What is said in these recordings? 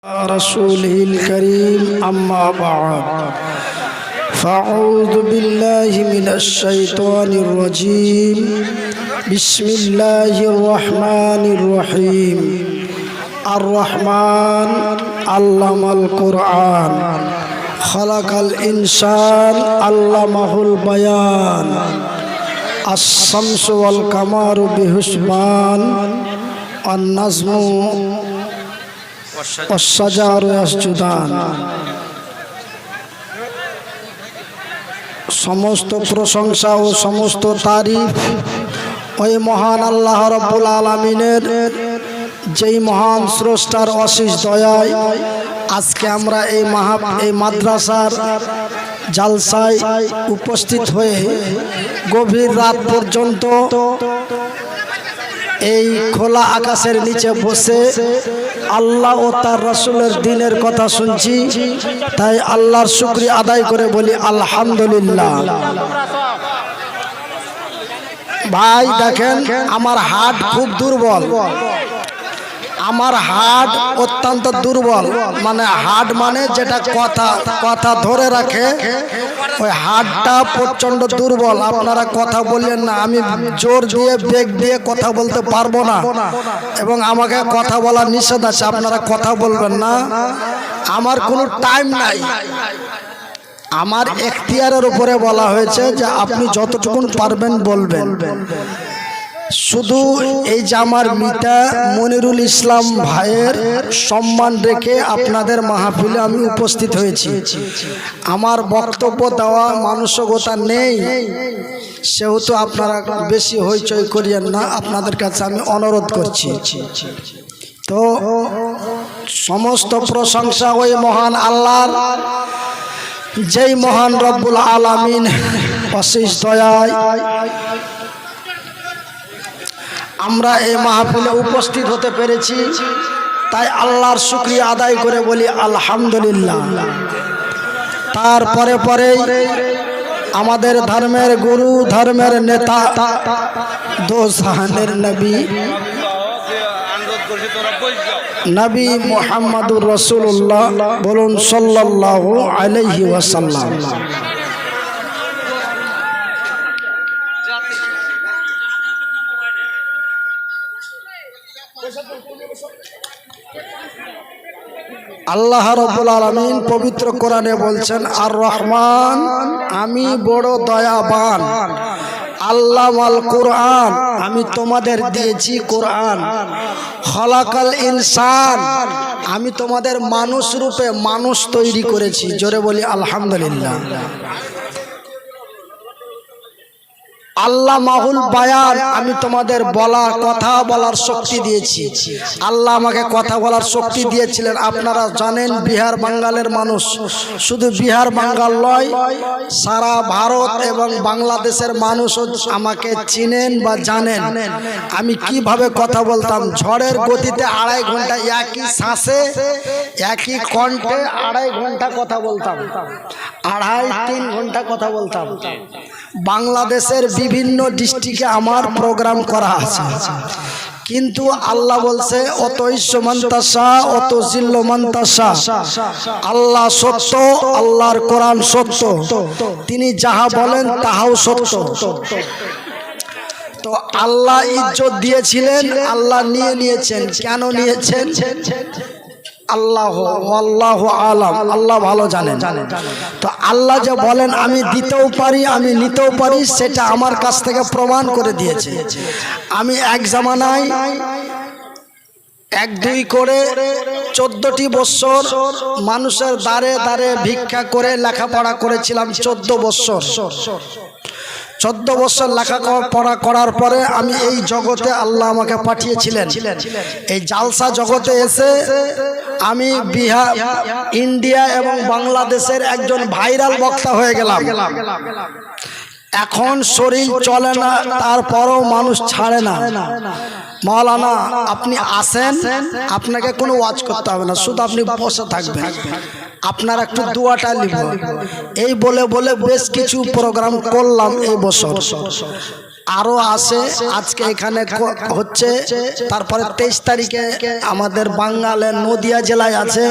رسوله الكريم أما بعد فأعوذ بالله من الشيطان الرجيم بسم الله الرحمن الرحيم الرحمن علم القرآن خلق الإنسان علمه البيان الشمس والقمر بحسبان النجم والشجر يسجدان। সমস্ত প্রশংসা ও সমস্ত তারিফ ওই মহান আল্লাহ রাব্বুল আলামিনের, যেই মহান স্রষ্টার অশেষ দয়ায় আজকে আমরা এই মাদ্রাসার জালসায় উপস্থিত হয়ে গভীর রাত পর্যন্ত এই খোলা আকাশের নিচে বসে আল্লাহ ও তার রাসূলের দ্বীনের কথা শুনছি। তাই আল্লাহর শুকরিয়া আদায় করে বলি আলহামদুলিল্লাহ। ভাই দেখেন, আমার হার্ট খুব দুর্বল, আমার হার্ট অত্যন্ত দুর্বল। মানে হার্ট মানে যেটা কথা ধরে রাখে, ওই হার্টটা প্রচন্ড দুর্বল। আপনারা কথা বললেন না, আমি জোর দিয়ে বেগ দিয়ে কথা বলতে পারবো না এবং আমাকে কথা বলার নিষেধ আছে। আপনারা কথা বলবেন না, আমার কোনো টাইম নাই। আমার এখতিয়ারের উপরে বলা হয়েছে যে আপনি যতটুকুন পারবেন বলবেন। শুধু এই যে আমার মিতা মনিরুল ইসলাম ভাইয়ের সম্মান রেখে আপনাদের মাহফিলে আমি উপস্থিত হয়েছি। আমার বক্তব্য দেওয়া মানসিকতা নেই, সেহেতু আপনারা বেশি হইচই করিয়েন না, আপনাদের কাছে আমি অনুরোধ করছি। তো সমস্ত প্রশংসা ওই মহান আল্লাহর, যেই মহান রব্বুল আলামিন অশেষ দয়ায় আমরা এই মাহফিলে উপস্থিত হতে পেরেছি। তাই আল্লাহর শুকরিয়া আদায় করে বলি আলহামদুলিল্লাহ। তারপরে আমাদের ধর্মের গুরু, ধর্মের নেতা, দো জাহানের নবী মুহাম্মদুর রাসূলুল্লাহ, বলুন সাল্লাল্লাহু আলাইহি ওয়াসাল্লাম। আল্লাহ রাব্বুল আলামিন পবিত্র কোরআনে বলছেন, আর রহমান, আমি বড় দয়াবান। আল্লামাল কোরআন, আমি তোমাদের দিয়েছি কোরআন। খলাকাল ইনসান, আমি তোমাদের মানুষ রূপে মানুষ তৈরি করেছি। জোরে বলি আলহামদুলিল্লাহ। আল্লাহ মাহুল বায়ান, আমি তোমাদের কথা বলার শক্তি দিয়েছি। আল্লাহ আমাকে কথা বলার শক্তি দিয়েছিলেন। আপনারা জানেন, বিহার বাঙ্গালের মানুষ, শুধু বিহার বাঙ্গাল নয়, সারা ভারত এবং বাংলাদেশের মানুষও আমাকে চিনেন বা জানেন আমি কিভাবে কথা বলতাম। ঝড়ের গতিতে 2.5 ঘন্টা একই শ্বাসে একই কণ্ঠে 2.5 ঘন্টা কথা বলতাম, 2.5-3 ঘন্টা কথা বলতাম। বাংলাদেশের বিভিন্ন ডিস্ট্রিক্টে আমার প্রোগ্রাম করা আছে, কিন্তু আল্লাহ বলছে অত ইসমান্তাসা অত জিল্লমান্তাসা। আল্লাহ সত্য, আল্লাহর কোরআন সত্য, তিনি যাহা বলেন তাহাও সত্য। তো আল্লাহ ইজ্জত দিয়েছিলেন, আল্লাহ নিয়ে নিয়েছেন। কেন নিয়েছেন? আল্লাহু আলাম, আল্লাহ ভালো জানেন। তো আল্লাহ যে বলেন আমি দিতেও পারি, আমি নিতেও পারি, সেটা আমার কাছ থেকে প্রমাণ করে দিয়েছে। আমি এক জামানায় 1-2 করে 14টি বছর মানুষের দ্বারে দ্বারে ভিক্ষা করে লেখাপড়া করেছিলাম। 14 বছর লেখাপড়া করার পরে আমি এই জগতে আল্লাহ আমাকে পাঠিয়েছিলেন। এই জালসা জগতে এসে আমি বিহার, ইন্ডিয়া এবং বাংলাদেশের একজন ভাইরাল বক্তা হয়ে গেলাম। এখন শরীর চলে না, তারপরও মানুষ ছাড়ে না। মাওলানা আপনি আসেন, আপনাকে কোনো ওয়াজ করতে হবে না, শুধু আপনি বসে থাকবেন, আপনার একটু দোয়াটা লিখব। এই বলে বেশ কিছু প্রোগ্রাম করলাম এই বছর। আরো আসে আজকে এখানে হচ্ছে। তারপরে 23 তারিখে আমাদের বাঙ্গালের নদিয়া জেলায় আছে।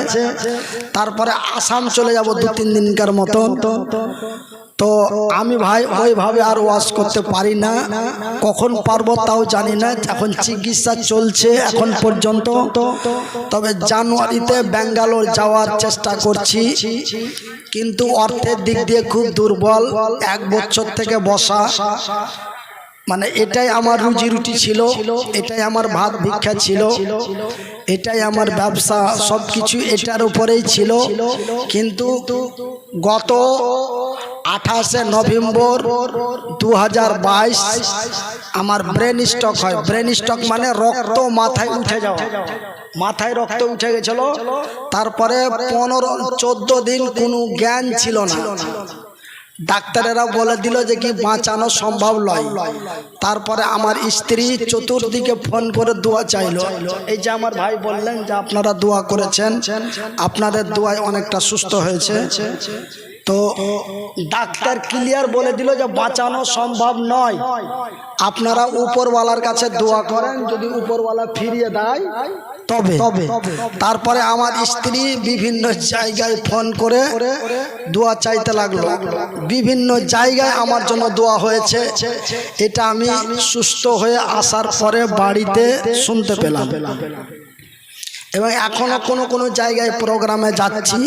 তারপরে আসাম চলে যাব 2-3 দিনকার মতন। তো আমি ভাই ওইভাবে আর ওয়াজ করতে পারি না, কখন পারবো তাও জানি না। এখন চিকিৎসা চলছে এখন পর্যন্ত। তবে জানুয়ারিতে ব্যাঙ্গালোর যাওয়ার চেষ্টা করছি, কিন্তু অর্থের দিক দিয়ে খুব দুর্বল। 1 বছর থেকে বসা, মানে এটাই আমার রুজি রুটি ছিল, এটাই আমার ভাত ভিক্ষা ছিল, এটাই আমার ব্যবসা, সব কিছু এটার উপরেই ছিল। কিন্তু গত 28শে নভেম্বর 2022 আমার ব্রেন স্ট্রোক হয়। ব্রেন স্ট্রোক মানে রক্ত মাথায় উঠে যাওয়া, মাথায় রক্ত উঠে গেছিল। তারপরে 15-14 দিন কোনো জ্ঞান ছিল না। ডাক্তারেরা বলে দিল যে কি বাঁচানো সম্ভব নয়। তারপরে আমার স্ত্রী চতুর্দিকে ফোন করে দোয়া চাইলো। এই যে আমার ভাই বললেন যে আপনারা দোয়া করেছেন, আপনাদের দোয়ায় অনেকটা সুস্থ হয়েছে। তো ডাক্তার ক্লিয়ার বলে দিল যে বাঁচানো সম্ভব নয়, আপনারা উপরওয়ালার কাছে দোয়া করেন, যদি উপরওয়ালা ফিরিয়ে দেয় তবে। তারপরে আমার স্ত্রী বিভিন্ন জায়গায় ফোন করে দোয়া চাইতে লাগলো। বিভিন্ন জায়গায় আমার জন্য দোয়া হয়েছে। এটা আমি সুস্থ হয়ে আসার পরে বাড়িতে শুনতে পেলাম। এবং এখনো কোনো জায়গায় প্রোগ্রামে যাচ্ছি,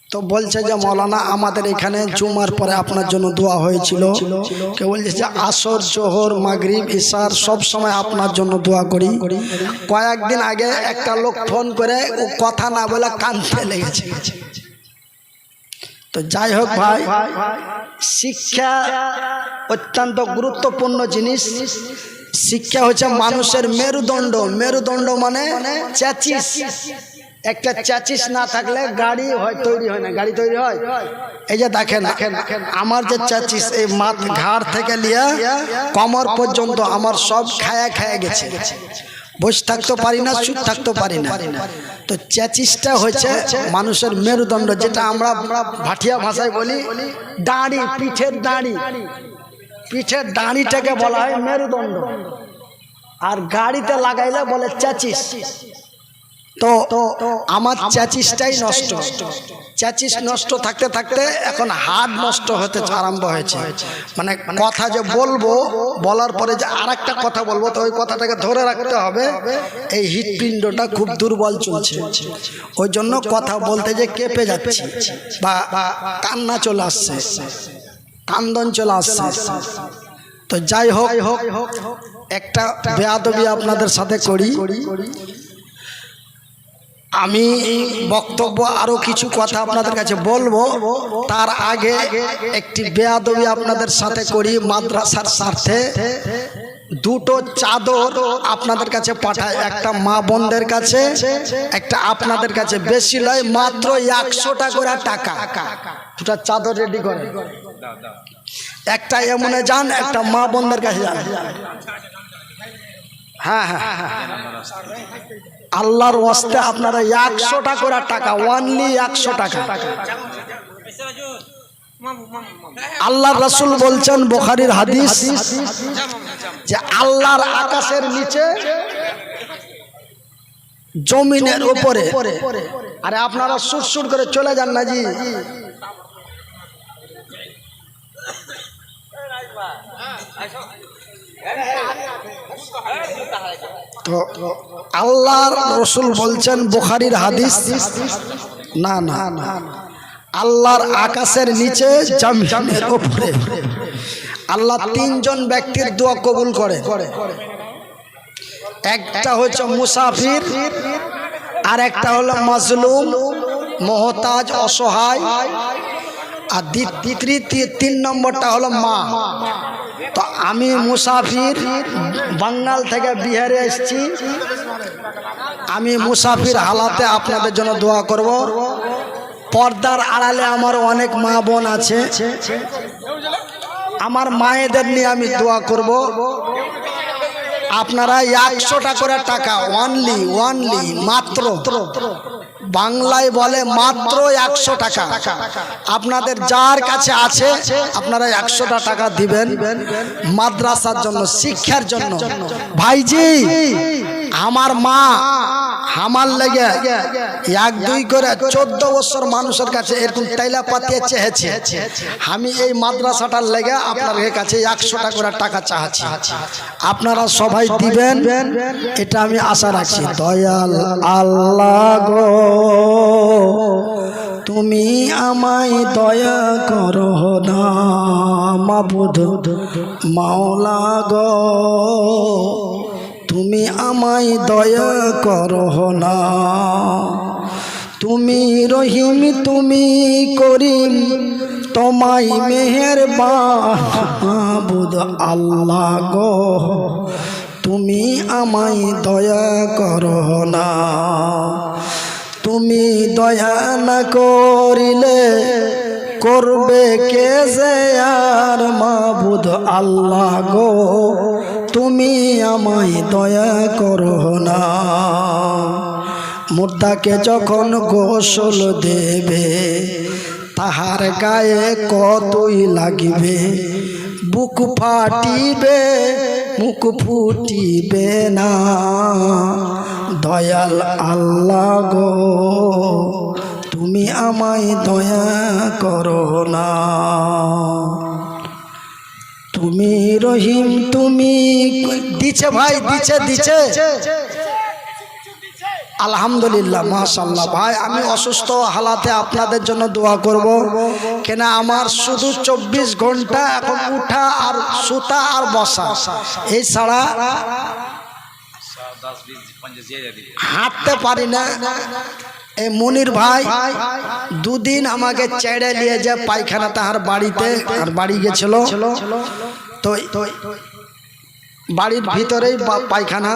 তো বলছে যে মৌলানা আমাদের এখানে জুমার পরে আপনার জন্য দোয়া হয়েছিল। কেউ বলছে যে আসর, জোহর, মাগরিব, ইশার সব সময় আপনার জন্য দোয়া করি। কয়েকদিন আগে একটা লোক ফোন করে ও কথা না বলে কাঁদতে লেগেছে। তো যাই হোক ভাই, শিক্ষা অত্যন্ত গুরুত্বপূর্ণ জিনিস। শিক্ষা হচ্ছে মানুষের মেরুদণ্ড। মেরুদণ্ড মানে চ্যাচিস। একটা চ্যাচিস না থাকলে গাড়ি তৈরি হয় না। গাড়ি তৈরি হয়, এই যে দেখেন আমার যে চ্যাচিস, এই ঘাড় থেকে নিয়ে কমর পর্যন্ত আমার সব খায়া গেছে। বসে থাকতে পারি না, চুপ থাকতে পারি না। তো চ্যাচিসটা হচ্ছে মানুষের মেরুদণ্ড, যেটা আমরা ভাটিয়া ভাষায় বলি দাড়ি, পিঠের দাড়ি। পিঠের দাড়িটাকে বলা হয় মেরুদণ্ড, আর গাড়িতে লাগাইলে বলে চ্যাচিস। তো আমার চ্যাচিসটাই নষ্ট। চ্যাচিস নষ্ট থাকতে থাকতে এখন হাড় নষ্ট হতে আরম্ভ হয়েছে। মানে কথা যে বলবো, বলার পরে যে আর একটা কথা বলবো, তো ওই কথাটাকে ধরে রাখতে হবে। এই হৃৎপিণ্ডটা খুব দুর্বল চলছে, ওই জন্য কথা বলতে যে কেঁপে যাচ্ছে বা কান্না চলে আসছে, কান্দন চলে আসছে। তো যাই হোক, একটা বেয়াদবি আপনাদের সাথে করি। আমি বক্তব্য আরো কিছু কথা আপনাদের কাছে বলবো, তার আগে একটি বেয়াদবি আপনাদের সাথে করি। মাদ্রাসার স্বার্থে দুটো চাদর আপনাদের কাছে পাঠায়, একটা মা বোনদের কাছে, একটা আপনাদের কাছে। বেশি নয়, মাত্র 100 টাকা। দুটা চাদর রেডি করে, একটা এমনে যান, একটা মা বোনদের কাছে যান। হ্যাঁ, আল্লাহর ওয়াস্তে আপনারা 100 টাকা, অনলি 100 টাকা। আল্লাহর রাসূল বলছেন, বুখারীর হাদিস, যে আল্লাহর আকাশের নিচে, জমিনের উপরে। আরে আপনারা সুর করে চলে যান না জি। তো আল্লাহর রাসূল বলছেন, বুখারীর হাদিস, না, আল্লাহর আকাশের নিচে, জমিনের উপরে আল্লাহ 3 জন ব্যক্তির দোয়া কবুল করে। একটা হচ্ছে মুসাফির, আর একটা হলো মাজলুম, মুহতাজ, অসহায়, আর 3 নম্বরটা হলো মা। তো আমি মুসাফির, বাঙ্গাল থেকে বিহারে এসেছি। আমি মুসাফির হালাতে আপনাদের জন্য দোয়া করব। পর্দার আড়ালে আমার অনেক মা বোন আছে, আমার মায়েদের নিয়ে আমি দোয়া করব। আপনারা 100 টাকা, অনলি মাত্র বাংলায় বলে মাত্র 100 টাকা। আপনাদের যার কাছে আছে আপনারা 100টা টাকা দিবেন মাদ্রাসার জন্য, শিক্ষার জন্য। ভাইজি, আমার মা আমার লেগে 1-2 করে 14 বছর মানুষের কাছে এরকম টাইলা পাতিয়ে চেয়েছে। আমি এই মাদ্রাসাটার লেগে আপনাদের কাছে 100টা করে টাকা চাচ্ছি, আপনারা সবাই দিবেন, এটা আমি আশা রাখছি। দয়াল আল্লাহ গো, তুমি আমায় দয়া করো না, মাবুদ মাওলা গো, তুমি আমায় দয়া করো না। তুমি রহিম, তুমি করিম, তোমায় মেহেরবান, মাবুদ আল্লাহ গো, তুমি আমায় দয়া করো না। তুমি দয়া না করিলে করবে কে যে আর, মাবুদ আল্লাহ গো, তুমি আমায় দয়া করো না। মুর্দাকে যখন গোসল দেবে তাহার গায়ে কতই লাগিবে, বুক ফাটিবে মুখ ফুটিবে না। দয়াল আল্লাহ গো, তুমি আমায় দয়া করো না। তুমি রহিম, তুমি দিছে ভাই, দিছে আলহামদুলিল্লাহ, মাশাআল্লাহ। ভাই আমি অসুস্থ হালাতে আপনাদের জন্য দোয়া করব, কেন আমার শুধু 24 ঘন্টা এখন উঠা আর সুতা আর বসা, এই ছাড়া হাঁটতে পারি না। এই মনির ভাই 2 দিন আমাকে ছেড়ে নিয়ে যায় পায়খানা তাহার বাড়িতে, আর বাড়ি গেছিল তো বাড়ির ভিতরেই পায়খানা,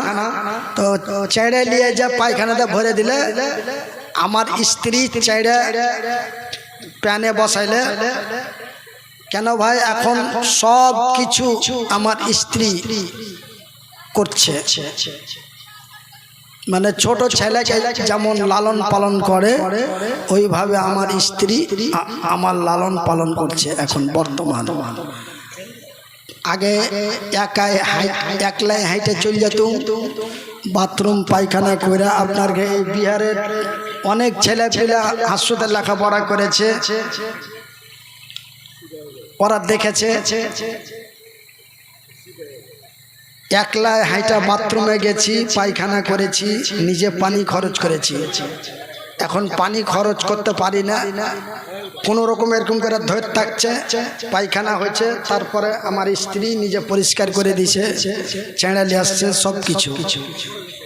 তো ছেড়ে নিয়ে যা পায়খানাতে ভরে দিলে আমার স্ত্রী ছেড়ে প্যানে বসাইলে। কেন ভাই, এখন সব কিছু আমার স্ত্রী করছে, মানে ছোট ছেলেকে যেমন লালন পালন করে ওইভাবে আমার স্ত্রী আমার লালন পালন করছে এখন বর্তমান। আগে একলাই হাইটে চলে যেত বাথরুম পায়খানা করে। আপনার এই বিহারের অনেক ছেলে পেলে হাসপাতালে লেখাপড়া করেছে, ওরা দেখেছে একলাই হাইটা বাথরুমে গেছি, পায়খানা করেছি, নিজে পানি খরচ করেছি। এখন পানি খরচ করতে পারি না, কোনো রকম এরকম করে ধরে থাকছে, পায়খানা হয়েছে, তারপরে আমার স্ত্রী নিজে পরিষ্কার করে দিছে, ছেড়ে নিয়ে আসছে, সব কিছু।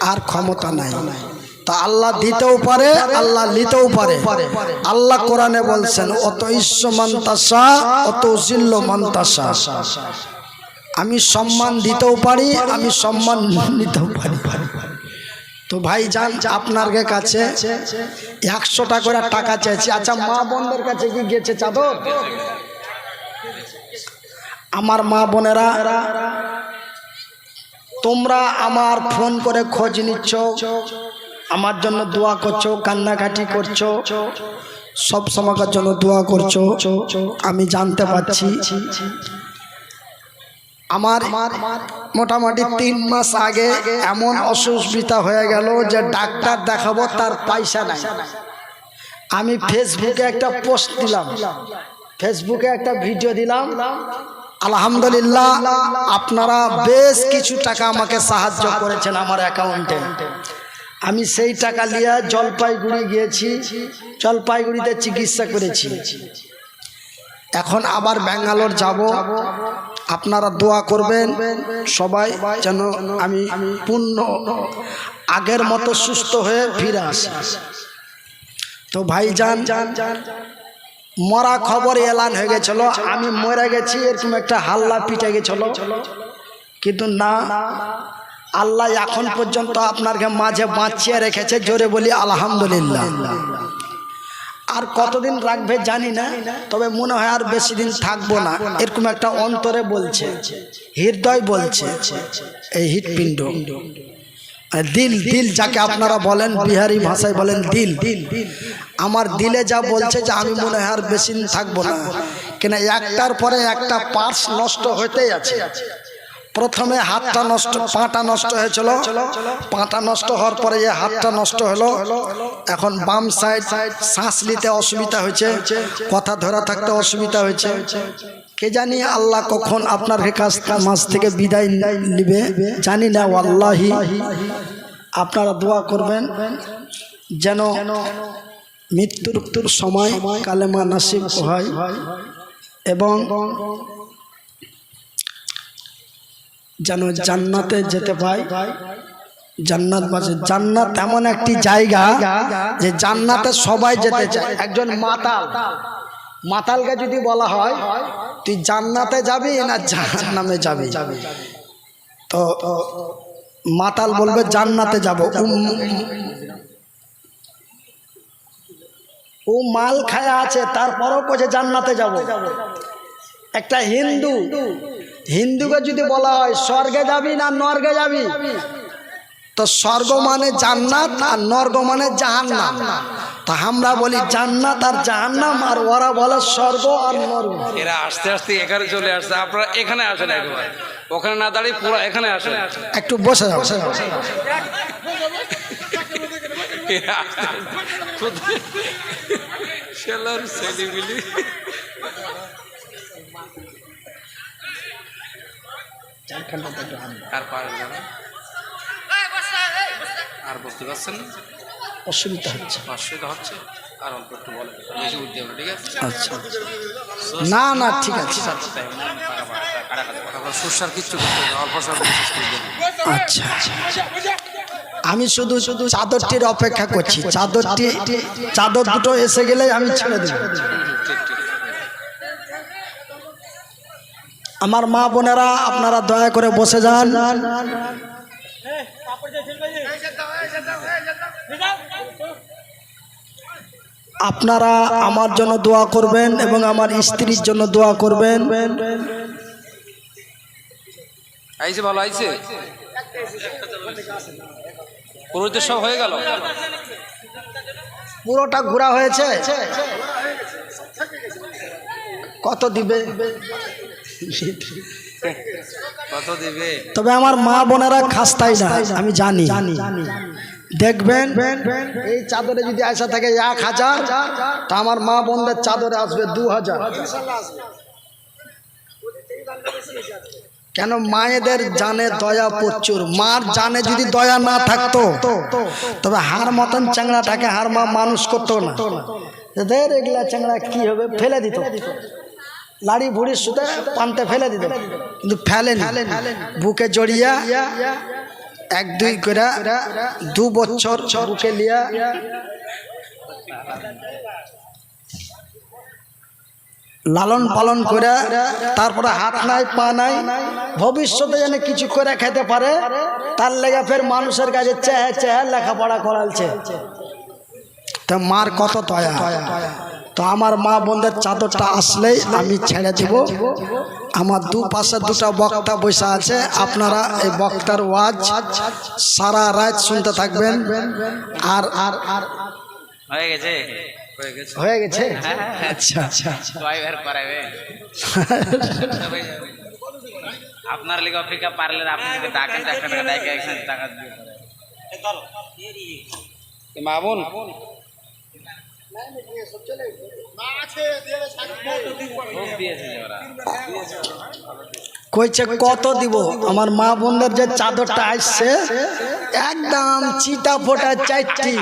আর ক্ষমতা নাই। তা আল্লাহ দিতেও পারে, আল্লাহ নিতেও পারে। আল্লাহ কোরআনে বলছেন, অত ইস্য মান্তাসা অত জিল্ল মান্তাসা। আমি সম্মান দিতেও পারি, আমি সম্মান নিতেও পারি। তো ভাই যান, আপনার কাছে 100টা করে টাকা চাইছি। আচ্ছা, মা বোনদের কাছে কি গেছে চাদর? আমার মা বোনেরা, তোমরা আমার ফোন করে খোঁজ নিচ্ছ, আমার জন্য দোয়া করছো, কান্নাকাটি করছো, সব সময়কার জন্য দোয়া করছো, আমি জানতে পারছি। আমার মোটামুটি 3 মাস আগে এমন অসুবিধা হয়ে গেল যে ডাক্তার দেখাবো তার পয়সা নাই। আমি ফেসবুকে একটা পোস্ট দিলাম, ফেসবুকে একটা ভিডিও দিলাম। আলহামদুলিল্লাহ, আপনারা বেশ কিছু টাকা আমাকে সাহায্য করেছেন আমার অ্যাকাউন্টে। আমি সেই টাকা নিয়ে জলপাইগুড়ি গিয়েছি, জলপাইগুড়িতে চিকিৎসা করেছি। এখন আবার ব্যাঙ্গালোর যাব। আপনারা দোয়া করবেন সবাই যেন আমি পূর্ণ আগের মতো সুস্থ হয়ে ফিরে আসি। তো ভাইজান, মরা খবর এলান হয়ে গেছিল, আমি মরে গেছি এরকম একটা হাল্লা পিটে গেছিল, কিন্তু না, আল্লাহ এখন পর্যন্ত আপনার মাঝে বাঁচিয়ে রেখেছে। জোরে বলি আলহামদুলিল্লাহ। আর কতদিন রাখবে জানি না, তবে মনে হয় আর বেশি দিন থাকবো না, এরকম একটা অন্তরে বলছে, হৃদয় বলছে, এই হৃৎপিণ্ড। দিল দিল যাকে আপনারা বলেন, বিহারি ভাষায় বলেন দিল। আমার দিলে যা বলছে যে আমি মনে হয় আর বেশি দিন থাকবো না, কেন একটার পরে একটা পার্টস নষ্ট হইতেই আছে। প্রথমে হাতটা নষ্ট, পাটা নষ্ট হয়েছিল, পাটা নষ্ট হওয়ার পরে এই হাতটা নষ্ট হলো। এখন বাম সাইড শ্বাস নিতে অসুবিধা হয়েছে, কথা ধরা থাকতে অসুবিধা হয়েছে। কে জানি আল্লাহ কখন আপনার মাঝ থেকে বিদায় নিবে জানি না। আল্লাহি আপনারা দোয়া করবেন যেন মৃত্যুর সময় কালেমা নসিব হয় এবং যেন জান্নাতে যেতে পাই। জান্নাত বাজে, জান্নাত এমন একটি জায়গা যে জান্নাতে সবাই যেতে চায়। একজন মাতালকে যদি বলা হয় তুই জান্নাতে যাবি না জাহান্নামে যাবি, তো মাতাল বলবে জান্নাতে যাব। ও মাল খায়া আছে তারপরও কোচে জান্নাতে যাব। একটা হিন্দুকে যদি বলা হয় স্বর্গে যাবি না নরকে যাবি, তো স্বর্গ মানে জান্নাত আর নরক মানে জাহান্নাম। তা আমরা বলি জান্নাত আর জাহান্নাম, আর ওরা বলে স্বর্গ আর নরক। এরা আস্তে আস্তে এখানে চলে আসছে, আপনারা এখানে আসেন, একবার ওখানে না দাঁড়িয়ে পুরো এখানে আসেন। একটু বসে যাও। আর বুঝতে পারছেন অসুবিধা হচ্ছে, আর অল্প একটু বলে বেশি উঠতে হবে, ঠিক আছে? আচ্ছা, না না ঠিক আছে। সুসার কিচ্ছু করতে হবে, অল্প স্বল্প আচ্ছা, আমি শুধু চাদরটির অপেক্ষা করছি। চাদর দুটো এসে গেলে আমি ছেড়ে দেব। আমার মা বোনেরা আপনারা দয়া করে বসে যান। আপনারা আমার জন্য দোয়া করবেন এবং আমার স্ত্রীর জন্য দোয়া করবেন। আইছে ভালো আইছে, পুরোটা সব হয়ে গেল, পুরোটা ঘোরা হয়েছে। কত দিবে? কত দিবে? তবে আমার মা বোনেরা খাস্তাই না, আমি জানি। দেখবেন এই চাদরে যদি আসা থাকে 1000, তা আমার মা বোনদের চাদরে আসবে 2000। কেন? মায়েদের জানে দয়া প্রচুর। মার জানে যদি দয়া না থাকতো তবে হার মতন চ্যাংড়াটাকে হার মা মানুষ করতো না। এগুলা চ্যাংড়া কি হবে, ফেলে দিত, লাড়ি ভুড়ির সুতে পান্তে ফেলে দিত, কিন্তু ফেলেনি। বুকে জড়িয়া 1-2 করে 2 বছর বুকে লিয়া লালন পালন করে, তারপরে হাত নাই পা নাই, ভবিষ্যতে যেন কিছু করে খেতে পারে তার লেগে ফের মানুষের কাছে চেয়ে লেখাপড়া করালছে। তা মার কত দয়া। তো আমার মা বোনদের চাদরটা আসলেই আমি ছেড়ে দিব। আমার দুপাশে 2টা বক্তা বসে আছে, আপনারা এই বক্তার ওয়াজ সারা রাত শুনতে থাকবেন। আর হয়ে গেছে। আচ্ছা আচ্ছা, আপনার লিগে অপেক্ষা পারলেন, আপনি যদি ডাকেন ডাকে এখানে টাকা দিয়ে মা বোন কইছে কত দিব। আমার মা বোনদের যে চাদরটা আসছে একদম চিটা ফোটা 4টি,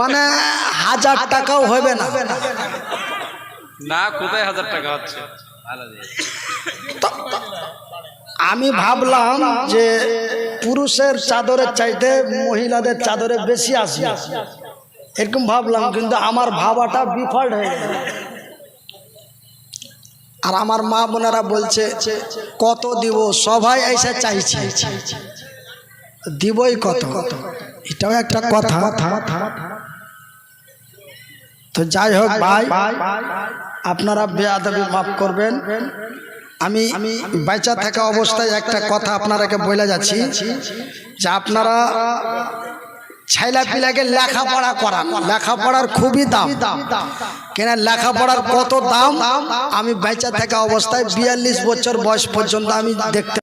মানে 1000 টাকাও হবে না। না, কোথায় 1000 টাকা হচ্ছে? আমি ভাবলাম যে পুরুষের চাদরের চাইতে মহিলাদের চাদরে বেশি আসবে, এরকম ভাবলাম, কিন্তু আমার ভাবাটা বিফল হয়ে গেল। আর আমার মা বোনেরা বলছে কত দিব, সবাই এসে চাইছে, দিবই কত, এটাও একটা কথা। তো যাই হোক ভাই, আপনারা বেয়াদবি মাফ করবেন। আমি বেঁচে থাকা অবস্থায় একটা কথা আপনারাকে বলে যাচ্ছি যে আপনারা ছেলে পিলাকে লেখাপড়া করান, লেখাপড়ার খুবই দাম। কেন লেখাপড়ার কত দাম আমি বেঁচে থাকা অবস্থায় 42 বছর বয়স পর্যন্ত আমি দেখতে,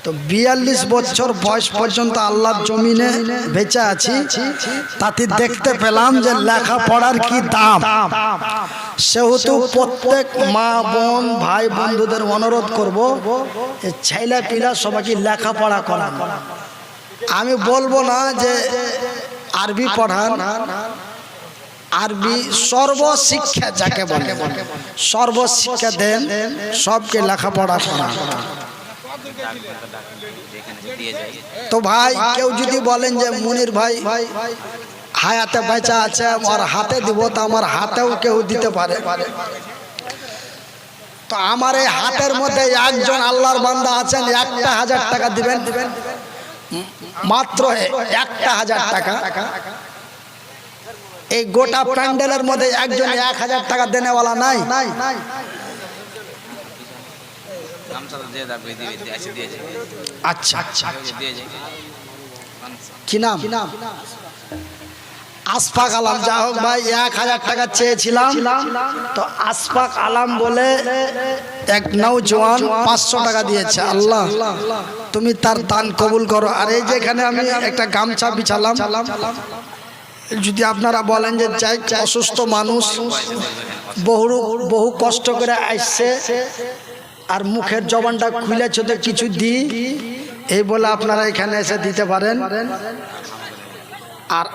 তো 42 বছর বয়স পর্যন্ত আল্লাহর জমিনে বেঁচে আছি, তাতে দেখতে পেলাম যে লেখাপড়ার কি দাম। সেহেতু প্রত্যেক মা বোন ভাই বন্ধুদের অনুরোধ করব ছেলে পিলা সবাইকে লেখাপড়া করান। আমি বলবো না যে আরবি পড়ান, আরবি সর্বশিক্ষা যাকে বলে সর্বশিক্ষা দেন, সবকে লেখাপড়া করান। তো ভাই কেউ যদি বলেন যে মুনির ভাই হায়াতে বেঁচে আছে আর হাতে দিব, তো আমার হাতেও কেউ দিতে পারে। তো আমার এই হাতের মধ্যে একজন আল্লাহর বান্দা আছেন, 1,000 টাকা দিবেন, মাত্র 1,000 টাকা। এই গোটা প্যান্ডেলের মধ্যে একজন 1,000 টাকা দেনেওয়ালা নাই। আচ্ছা আচ্ছা, কি নাম? আশফাক আলম। যা হোক ভাই, 1,000 টাকা চেয়েছিলাম, তো আশফাক আলম বলে এক নওজওয়ান 500 টাকা দিয়েছে। আল্লাহ তুমি তার দান কবুল করো। আর এই যে এখানে আমি একটা গামছা বিছালাম, যদি আপনারা বলেন যে যাই অসুস্থ মানুষ বহু কষ্ট করে আসছে আর মুখের জবানটা খুলেছে, তো কিছু দিই এই বলে আপনারা এখানে এসে দিতে পারেন। আর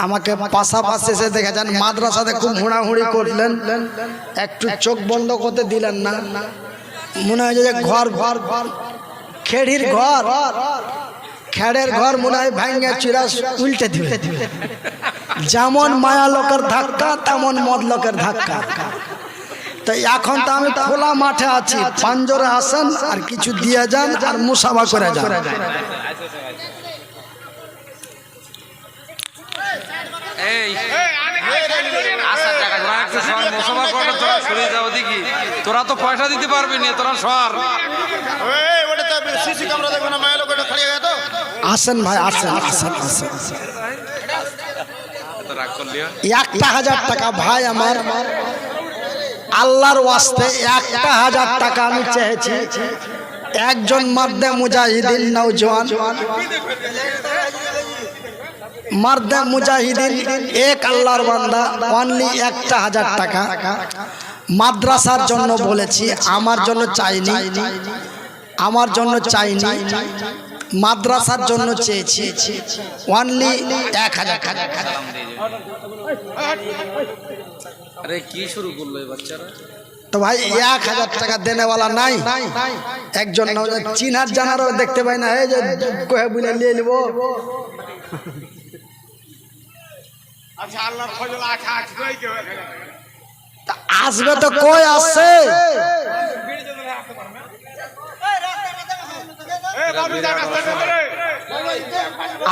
আমাকে পাশাপাশি এসে দেখে যান, মাদ্রাসাতে খুব হুড়াহুড়ি করলেন, একটু চোখ বন্ধ করতে দিলেন না। মনে হয় যে ঘর খেড়ির ঘর, খেড়ের ঘর মনে হয় ভাঙ্গে চূড়া উল্টে দিবে। যেমন মায়া লোকের ধাক্কা তেমন মদ লোকের ধাক্কা। তো এখন তো আমি খোলা মাঠে আছি, পাঞ্জরে আসেন আর কিছু দিয়ে যান আর মুসাফা করে যান। তোরা তো পয়সা দিতে পারবি না, তোরা সর আসেন ভাই, আসেন আসেন আসেন। 1,000 টাকা ভাই আমার আল্লাহর ওয়াস্তে 1,000 টাকা আমি চেয়েছি। একজন মার্দে মুজাহিদিন নওজওয়ান, মার্দে মুজাহিদিন এক আল্লাহর বান্দা, অনলি 1,000 টাকা মাদ্রাসার জন্য বলেছি, আমার জন্য চাইনি, আমার জন্য চাইনি, মাদ্রাসার জন্য চেয়েছি, অনলি 1,000 টাকা। আরে কি শুরু করলো এই বাচ্চারা? তো ভাই 1,000 টাকা দেনেওয়ালা নাই, একজন চিনার জানারও দেখতে পাই না, এই যে কহে বলে নিয়ে নিব। আসবে তো কই আসছে,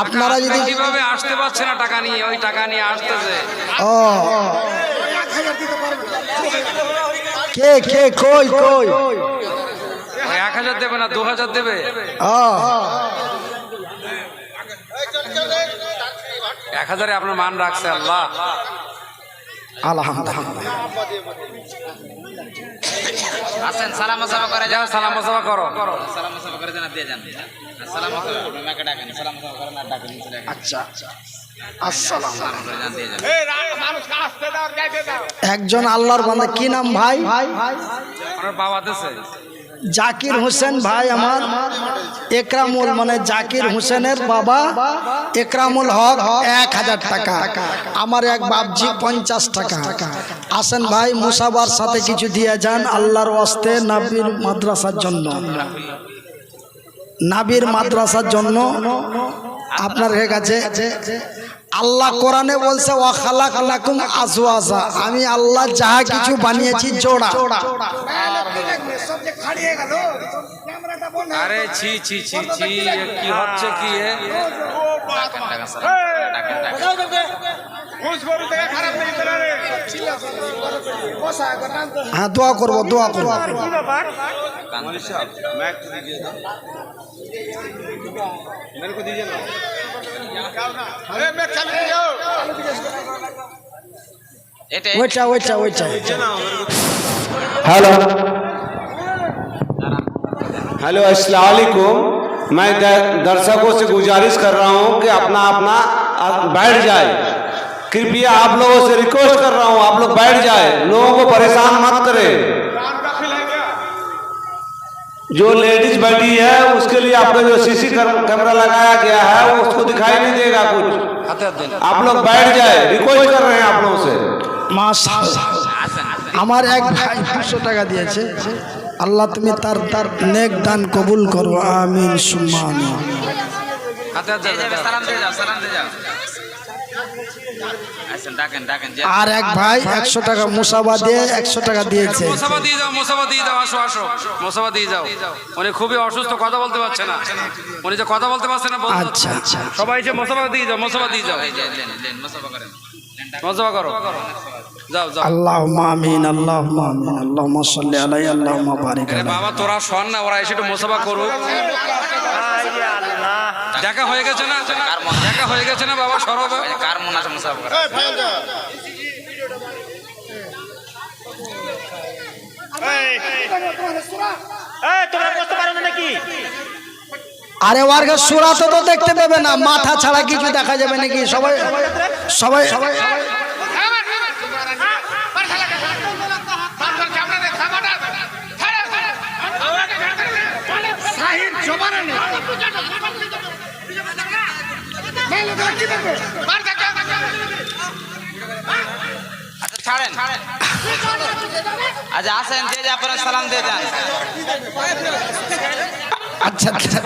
আপনারা যদি কিভাবে আসতে পারছে না টাকা নিয়ে, ওই টাকা নিয়ে আসতেছে। ও কে কে কই কই 1,000 দেবে না 2,000 দেবে। 1,000 আপনার মান রাখছে আল্লাহ, আলহামদুলিল্লাহ। আসেন সালাম মুসাফা করে যাও, সালাম মুসাফা করো। সালাম মুসাফা করে জানা দিয়ে যান। সালাম মুসাফা আপনি মাকে ডাকেন, সালাম মুসাফা করে না ডাকেন চলে আসেন। আচ্ছা আসসালাম। সালাম করে জান দিয়ে যান। একজন আল্লাহর বান্দা, কি নাম ভাই? আমার বাবা দেশে জাকির হোসেন ভাই আমার, একরামুল মানে জাকির হোসেনের বাবা একরামুল হক 1,000 টাকা, আমার এক বাপজি 50 টাকা। আসেন ভাই মুসাবার সাথে কিছু দিয়ে যান আল্লাহর ওয়াস্তে, নাবির মাদ্রাসার জন্য, নাবির মাদ্রাসার জন্য আপনার কাছে। আল্লাহ কোরআনে বলছে ওয়া খালাকনাকুম আজওয়াজা, আমি আল্লাহ যা কিছু বানিয়েছি জোড়া। আরে ছি ছি ছি ছি, কি হচ্ছে কি? হ্যাঁ দোয়া করবো দোয়া করবো। এটাই ওইটা ওইটা ওইটা हेलो हेलो अस्सलाम वालेकुम। मैं दर्शकों से गुजारिश कर रहा हूं कि अपना अपना बैठ जाए। कृपया आप लोगों से रिक्वेस्ट कर रहा हूं, आप लोग बैठ जाए, लोगों को परेशान मत करें। जो लेडीज बैठी है उसके लिए आपका जो सीसी कैमरा लगाया गया है वो उसको दिखाई नहीं देगा कुछ। आप लोग बैठ जाए, रिक्वेस्ट कर रहे हैं आप लोगों से। মাশাআল্লাহ। আমার এক ভাই 200 টাকা দিয়েছে, আল্লাহ তুমি তার তার নেক দান কবুল করো, আমিন সুম্মা আমিন। হাতে হাত যাবে সালাম দিয়ে যাও, সালাম দিয়ে যাও। আসেন, ডাকেন ডাকেন। আর এক ভাই 100 টাকা মুসাবা দিয়ে 100 টাকা দিয়েছে। মোসাফা দিয়ে যাও, মোসাফা দিয়ে যাও, আসো আসো, মোসাফা দিয়ে যাও। উনি খুবই অসুস্থ, কথা বলতে পারছে না। উনি যে কথা বলতে পারছে না আচ্ছা আচ্ছা সবাই যে মোসাফা দিয়ে যাও, মোসাফা দিয়ে যাও, এই যে লেন মুসাফা করেন। মোসাফা করো, যাও যাও। আল্লাহুম্মা আমিন আল্লাহুম্মা আমিন আল্লাহুম্মা সাল্লি আলাইহি আল্লাহুম্মা বারিক আরে আলাইহি। বাবা তোরা শোন না, ওরা এসে একটু মোসাফা করুক। দেখা হয়ে গেছে না, দেখা হয়ে গেছে না বাবা, সরব। এই যে কার মন আছে মুসাফা করেন? আরে ওয়ার্গা সূরাতে তো দেখতে পাবে না, মাথা ছাড়া কিছু দেখা যাবে নাকি? সবাই সবাই সবাই আচ্ছা ছাড়েন। আচ্ছা আসেন, যে যা আপনারা সালাম দিয়ে যান। আচ্ছা আচ্ছা।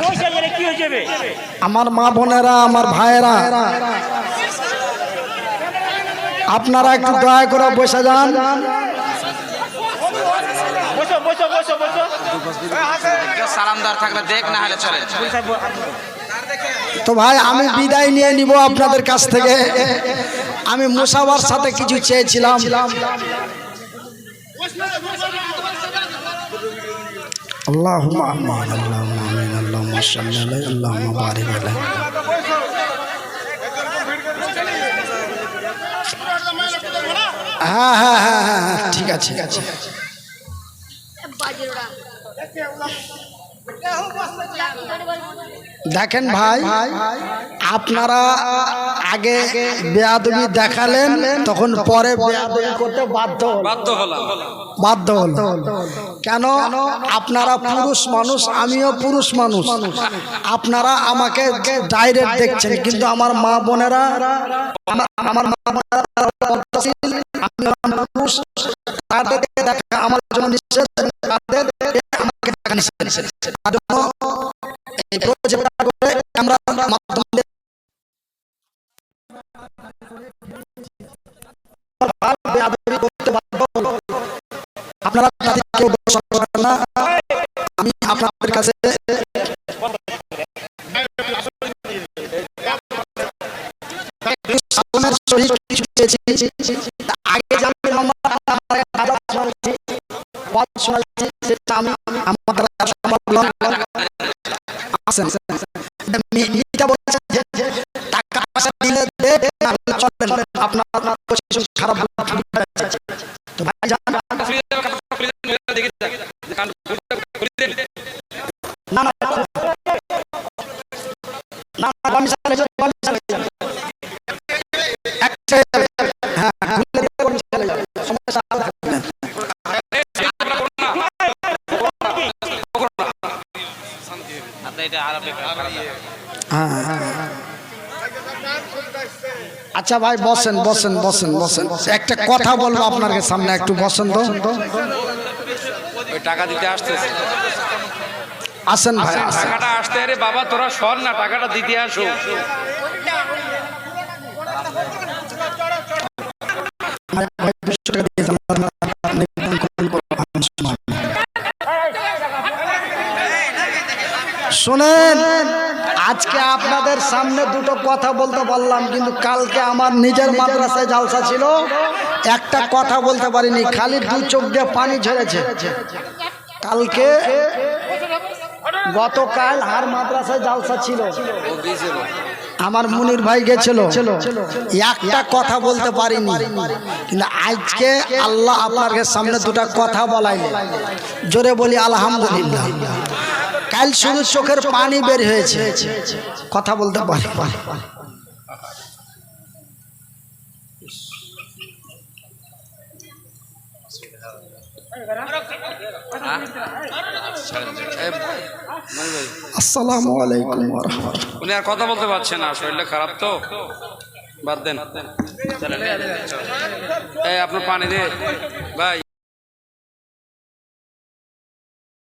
আমার মা বোনেরা, আমার ভাইয়েরা, আপনারা একটু দয়া করে বসে যান। কেউ সালাম দেওয়ার থাকলে দেখ, না হলে চলে। তো ভাই আমি বিদায় নিয়ে নিব আপনাদের কাছ থেকে। আমি মুসাবার সাথে কিছু চেয়েছিলাম। আল্লাহুম্মা আমিন আল্লাহুম্মা আমিন আল্লাহুম্মা সাল্লি আলাইহি আল্লাহুম্মা বারিক আলাইহি। হ্যাঁ হ্যাঁ হ্যাঁ হ্যাঁ হ্যাঁ, ঠিক আছে ঠিক আছে। দেখেন ভাই, আপনারা আগে বেয়াদবি দেখালেন, তখন পরে বেয়াদবি করতে বাধ্য হলো। কেন? আপনারা পুরুষ মানুষ, আমিও পুরুষ মানুষ। আপনারা আমাকে ডাইরেক্ট দেখছেন, কিন্তু আমার মা বোনেরা, আমার মা বোনেরা আমি পুরুষ, তাদেরকে দেখা আমার জন্য নিষেধ, তাদের আমাকে দেখা নিষেধ। তার জন্য এই প্রজেক্টটা করে আমরা মাধ্যমে করতে বাধ্য হলো। আপনারা কেউ দোষ করেন না। আমি আপনাদের কাছে কিছু চেয়েছি। আগে জানবেন খারাপ আচ্ছা ভাই বসেন বসেন বসেন বসেন, একটা কথা বলবো আপনার সামনে, একটু বসেন তো। ওই টাকা দিতে আসতেছে, আসেন ভাই আসেন। টাকাটা আসতে। আরে বাবা তোরা সর না, টাকাটা দিতে আসো। শোনেন, আজকে আপনাদের সামনে দুটো কথা বলতে পারলাম, কিন্তু কালকে আমার নিজের মাদ্রাসায় জালসা ছিল, একটা কথা বলতে পারিনি, খালি দু চোখ দিয়ে পানি ঝরেছে। কালকে গতকাল হার মাদ্রাসায় জালসা ছিল, আমার মুনির ভাই গেছিল, একটা কথা বলতে পারিনি, কিন্তু আজকে আল্লাহ আপনার সামনে দুটা কথা বলাইলে, জোরে বলি আলহামদুলিল্লাহ। কাল শুধু চোখের পানি বের হয়েছে, কথা বলতে পারি। আসসালামু আলাইকুম ওয়া রাহমাতুল্লাহ। উনি আর কথা বলতে পারছে না, শরীরটা খারাপ তো, বাদ দেন। এই আপনার পানি দিয়ে ভাই।